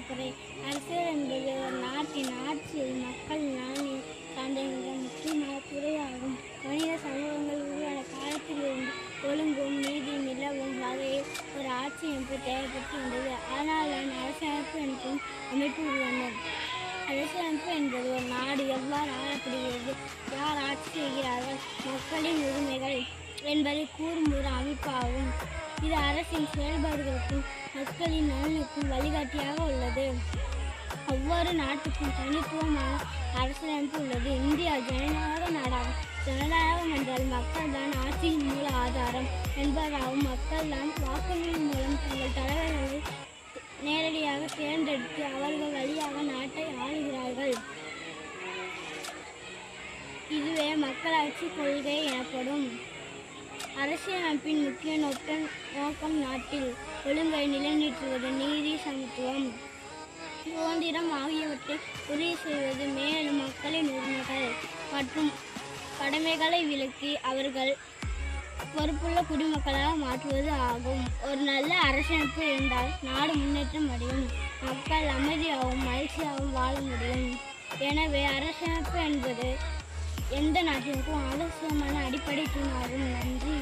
அக்கறை. அரசியல் என்பது ஒரு நாட்டின் ஆட்சியை மக்கள் நலனை சார்ந்த மிக முக்கியமான துறையாகும். மனித சமூகங்கள் உருவான காலத்திலிருந்து ஒழுங்கும் நீதி நிலவும் வகையில் ஒரு ஆட்சி அமைப்பு தேவைப்பட்டு வந்தது. அதனால் தான் அரசியலமைப்பு என்றும் அமைப்பு உருவானது. அரசியலமைப்பு என்பது ஒரு நாடு எவ்வாறு ஆளப்படுகிறது, யார் ஆட்சி செய்கிறார்கள், மக்களின் உரிமைகள் என்பதை கூறும் ஒரு அமைப்பாகும். இது அரசின் செயல்பாடுகளுக்கும் மக்களின் நலனுக்கும் வழிகாட்டியாக உள்ளது. ஒவ்வொரு நாட்டுக்கும் தனித்துவமான அரசியலமைப்பு உள்ளது. இந்தியா ஜனநாயக நாடாகும். ஜனநாயகம் என்றால் மக்கள் தான் ஆட்சியின் மூல ஆதாரம் என்பதாகவும், மக்கள் தான் வாக்குகளின் மூலம் தங்கள் தலைவர்களை நேரடியாக தேர்ந்தெடுத்து அவர்கள் வழியாக நாட்டை ஆளுகிறார்கள். இதுவே மக்களாட்சி கொள்கை எனப்படும். அரசியலமைப்பின் முக்கிய நோக்கம் நாட்டில் ஒழுங்கை நிலைநிறுத்துவது, நீதி, சமத்துவம், சுதந்திரம் ஆகியவற்றை உறுதி செய்வது, மேலும் மக்களின் உரிமைகள் மற்றும் கடமைகளை விலக்கி அவர்கள் பொறுப்புள்ள குடிமக்களாக மாற்றுவது ஆகும். ஒரு நல்ல அரசியலமைப்பு இருந்தால் நாடு முன்னேற்றம் அடையும், மக்கள் அமைதியாகவும் மகிழ்ச்சியாகவும் வாழ முடியும். எனவே அரசியலமைப்பு என்பது எந்த நாட்டிற்கும் அவசியமான அடிப்படை தூணாகும். நன்றி.